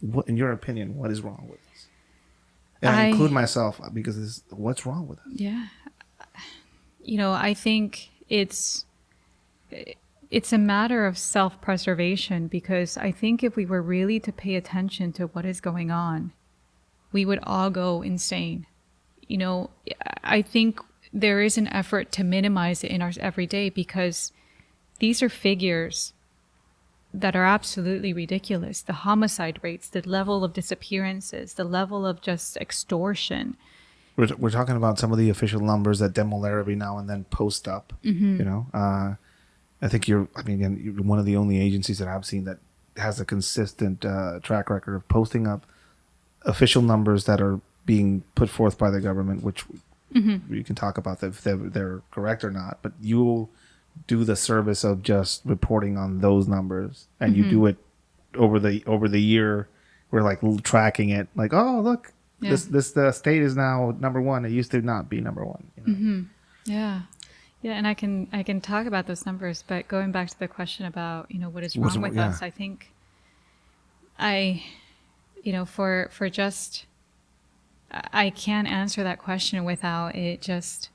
What, in your opinion, what is wrong with us? And I include myself because what's wrong with us? Yeah. I think it's a matter of self-preservation, because I think if we were really to pay attention to what is going on, we would all go insane. I think there is an effort to minimize it in our everyday, because these are figures that are absolutely ridiculous. The homicide rates, the level of disappearances, the level of just extortion. We're talking about some of the official numbers that Demoler every now and then post up. I think you're one of the only agencies that I've seen that has a consistent track record of posting up official numbers that are being put forth by the government, which you can talk about if they're correct or not, but you do the service of just reporting on those numbers, and you do it over the year. We're like tracking it, like, oh look, this state is now number one. It used to not be number one. Yeah, and I can talk about those numbers, but going back to the question about what is wrong with us, I think I can't answer that question without it just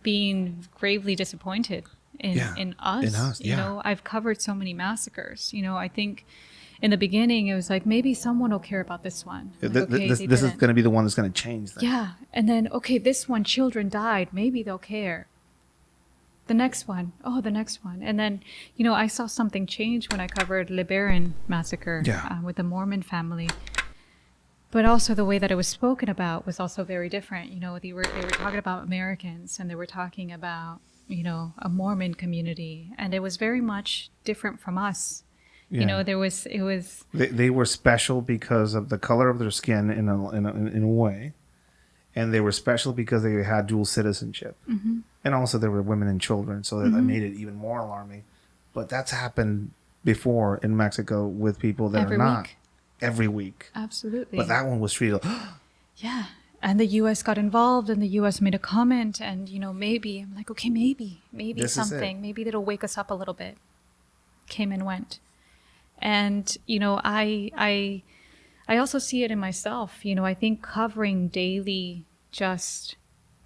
being gravely disappointed in us. I've covered so many massacres. I think in the beginning it was like, maybe someone will care about this one. This is going to be the one that's going to change that. Yeah, and then this one, children died. Maybe they'll care. The next one, and then I saw something change when I covered LeBaron massacre with the Mormon family. But also the way that it was spoken about was also very different. They were talking about Americans, and they were talking about, a Mormon community, and it was very much different from us. Yeah. It was. They were special because of the color of their skin in a way, and they were special because they had dual citizenship, and also there were women and children, so that made it even more alarming. But that's happened before in Mexico with people that are not. Every week. Absolutely. But that one was treated. Yeah. And the U.S. got involved, and the U.S. made a comment, and, maybe. I'm like, okay, maybe this something. Maybe that'll wake us up a little bit. Came and went. And, I also see it in myself. I think covering daily just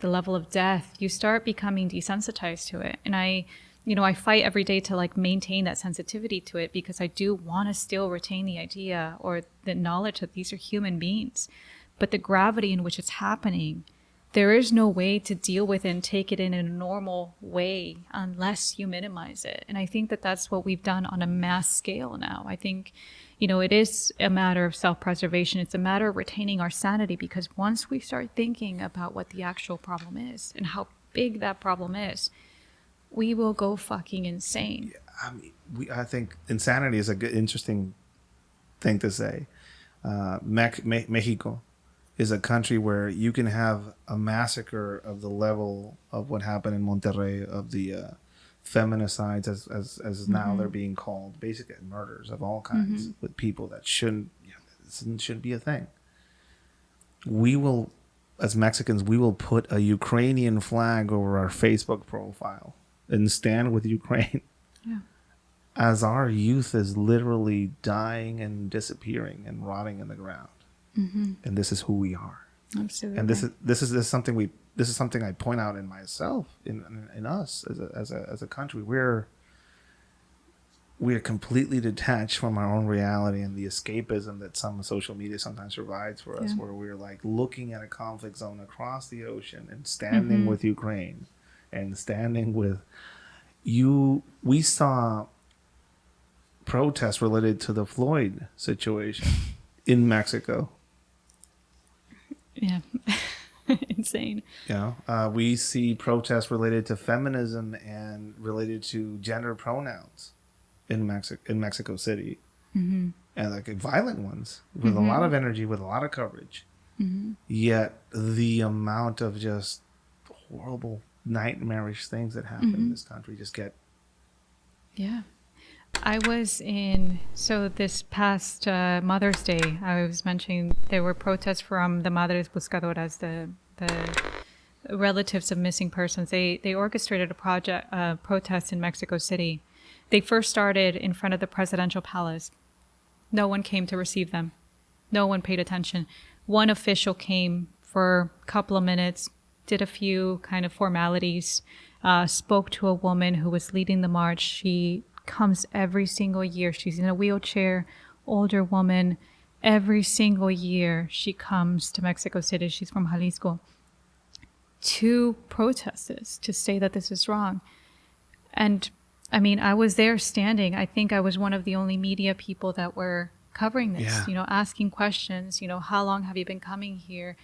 the level of death, you start becoming desensitized to it. And I fight every day to maintain that sensitivity to it, because I do want to still retain the idea or the knowledge that these are human beings. But the gravity in which it's happening, there is no way to deal with it and take it in a normal way unless you minimize it. And I think that that's what we've done on a mass scale now. I think, it is a matter of self-preservation. It's a matter of retaining our sanity, because once we start thinking about what the actual problem is and how big that problem is, we will go fucking insane. I think insanity is a good, interesting thing to say. Mexico is a country where you can have a massacre of the level of what happened in Monterrey, of the feminicides, as now they're being called, basically murders of all kinds with people that shouldn't be a thing. We will, as Mexicans, put a Ukrainian flag over our Facebook profile and stand with Ukraine, as our youth is literally dying and disappearing and rotting in the ground. And this is who we are. Absolutely. And this is something I point out in myself, in us as a country. We're completely detached from our own reality and the escapism that some social media sometimes provides for us, where we're looking at a conflict zone across the ocean and standing with Ukraine. And standing with you, we saw protests related to the Floyd situation in Mexico. Yeah, insane. We see protests related to feminism and related to gender pronouns in Mexico City, and violent ones with a lot of energy, with a lot of coverage. Yet the amount of just horrible, nightmarish things that happen in this country just get. I was this past Mother's Day, I was mentioning there were protests from the Madres Buscadoras, the relatives of missing persons. They orchestrated a protest in Mexico City. They first started in front of the presidential palace. No one came to receive them. No one paid attention. One official came for a couple of minutes, did a few kind of formalities, spoke to a woman who was leading the march. She comes every single year. She's in a wheelchair, older woman. Every single year she comes to Mexico City. She's from Jalisco to protest this, to say that this is wrong. And I mean, I was there standing. I think I was one of the only media people that were covering this, asking questions, how long have you been coming here?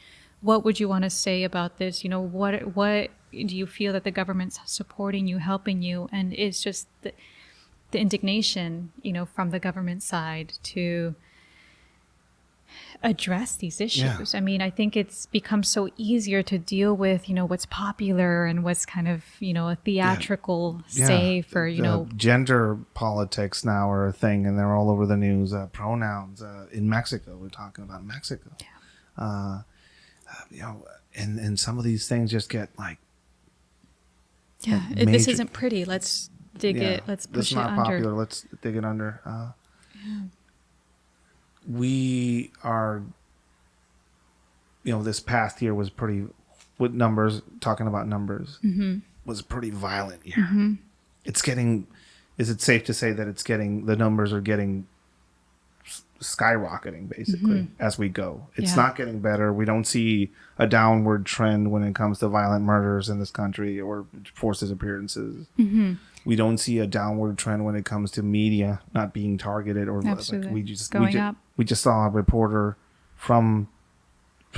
What would you want to say about this? What do you feel that the government's supporting you, helping you? And it's just the indignation, from the government side to address these issues. I mean, I think it's become so easier to deal with, what's popular and what's kind of, a theatrical say for, gender politics now are a thing, and they're all over the news. Pronouns in Mexico. We're talking about Mexico. And some of these things just get like, this isn't pretty. Let's dig it. Let's push it under. It's not popular. Let's dig it under. We are, this past year was pretty, with numbers, talking about numbers, was a pretty violent year. It's getting, is it safe to say that the numbers are getting skyrocketing basically as we go? It's not getting better. We don't see a downward trend when it comes to violent murders in this country or forced disappearances. We don't see a downward trend when it comes to media not being targeted, or we just saw a reporter from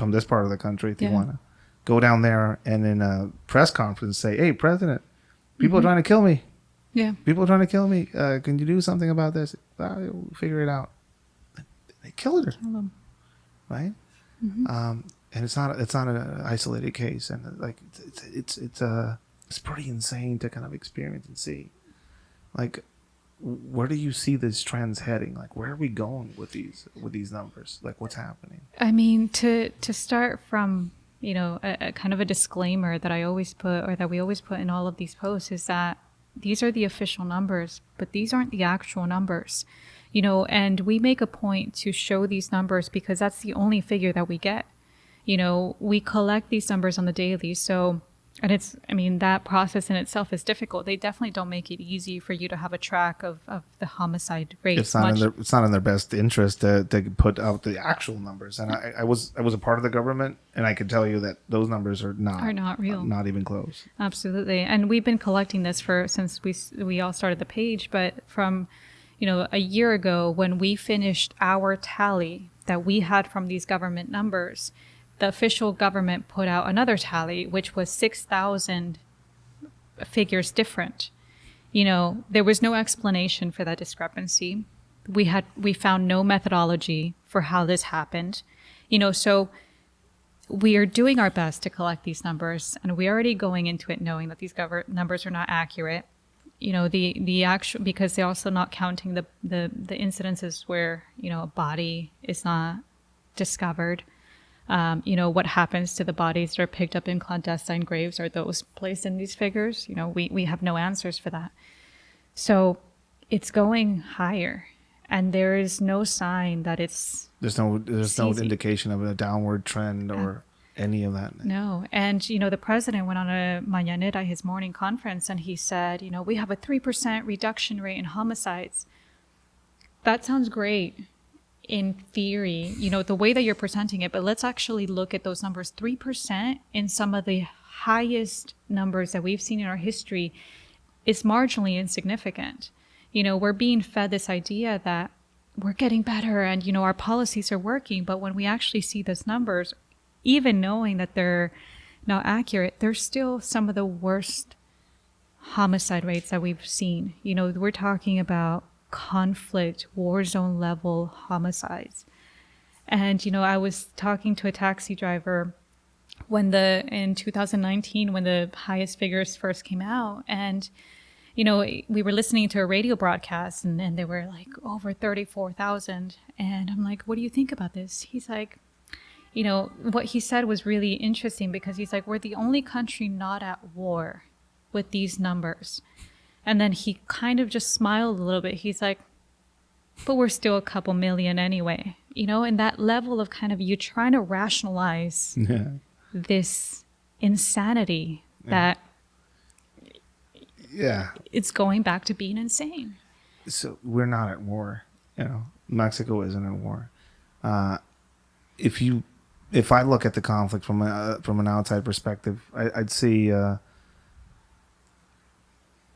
this part of the country, Tijuana, go down there and in a press conference say, "Hey, President, people are trying to kill me. People are trying to kill me. Can you do something about this? We'll figure it out." They killed her, right? And it's not an isolated case, and like it's pretty insane to kind of experience and see. Like, where do you see these trends heading? Like, where are we going with these numbers? Like, what's happening? I mean, to start from, a kind of a disclaimer that I always put, or that we always put in all of these posts, is that these are the official numbers, but these aren't the actual numbers, and we make a point to show these numbers because that's the only figure that we get. We collect these numbers on the daily. So, and that process in itself is difficult. They definitely don't make it easy for you to have a track of the homicide rate. It's not in their best interest to put out the actual numbers. And I was a part of the government, and I can tell you that those numbers are not real, not even close. Absolutely. And we've been collecting this since we all started the page, but from a year ago when we finished our tally that we had from these government numbers, the official government put out another tally, which was 6,000 figures different. There was no explanation for that discrepancy. We found no methodology for how this happened. So we are doing our best to collect these numbers, and we're already going into it knowing that these numbers are not accurate. The actual, because they're also not counting the incidences where, a body is not discovered. What happens to the bodies that are picked up in clandestine graves? Are those placed in these figures? We have no answers for that. So it's going higher, and there is no sign that there's no indication of a downward trend or any of that. No. And, the president went on a Mañanera, his morning conference, and he said, we have a 3% reduction rate in homicides. That sounds great in theory, the way that you're presenting it, but let's actually look at those numbers. 3% in some of the highest numbers that we've seen in our history is marginally insignificant. We're being fed this idea that we're getting better and, our policies are working. But when we actually see those numbers, even knowing that they're not accurate, they're still some of the worst homicide rates that we've seen. We're talking about conflict, war zone level homicides. And, I was talking to a taxi driver in 2019, when the highest figures first came out. And, we were listening to a radio broadcast and they were like over 34,000. And I'm like, what do you think about this? He's like, what he said was really interesting because he's like, we're the only country not at war with these numbers. And then he kind of just smiled a little bit. He's like, but we're still a couple million anyway, and that level of kind of you trying to rationalize this insanity that it's going back to being insane. So we're not at war, Mexico isn't at war. If I look at the conflict from an outside perspective, I'd see a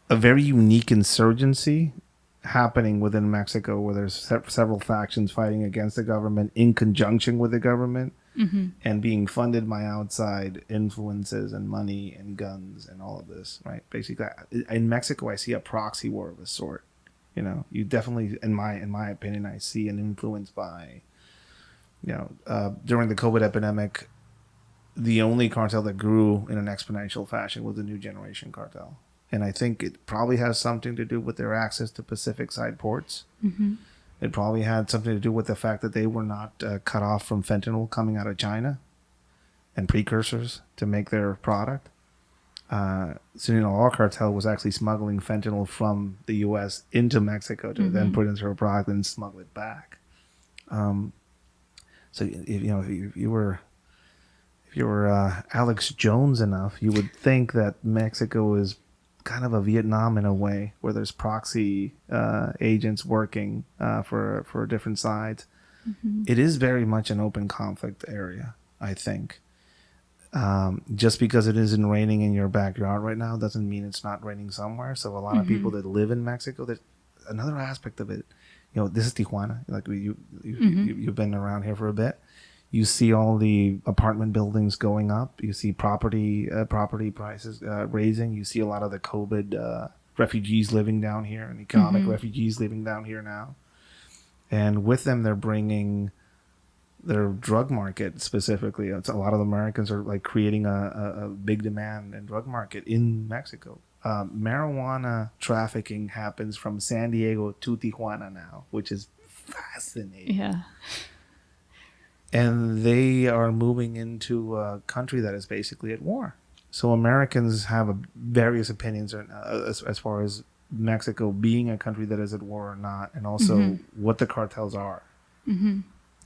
very unique insurgency happening within Mexico, where there's several factions fighting against the government in conjunction with the government, and being funded by outside influences and money and guns and all of this. Right? Basically, in Mexico, I see a proxy war of a sort. You definitely, in my opinion, I see an influence by. During the COVID epidemic, the only cartel that grew in an exponential fashion was the New Generation cartel. And I think it probably has something to do with their access to Pacific side ports. It probably had something to do with the fact that they were not cut off from fentanyl coming out of China and precursors to make their product. Sinaloa cartel was actually smuggling fentanyl from the U.S. into Mexico to then put into a product and smuggle it back. So if you were Alex Jones enough, you would think that Mexico is kind of a Vietnam in a way, where there's proxy agents working for different sides. It is very much an open conflict area, I think. Just because it isn't raining in your backyard right now doesn't mean it's not raining somewhere. So a lot of people that live in Mexico, there's another aspect of it. This is Tijuana. Like you've been around here for a bit. You see all the apartment buildings going up. You see property prices raising. You see a lot of the COVID refugees living down here, and economic refugees living down here now. And with them, they're bringing their drug market specifically. A lot of Americans are like creating a big demand and drug market in Mexico. Marijuana trafficking happens from San Diego to Tijuana now, which is fascinating. Yeah. And they are moving into a country that is basically at war. So Americans have various opinions as far as Mexico being a country that is at war or not, and also what the cartels are.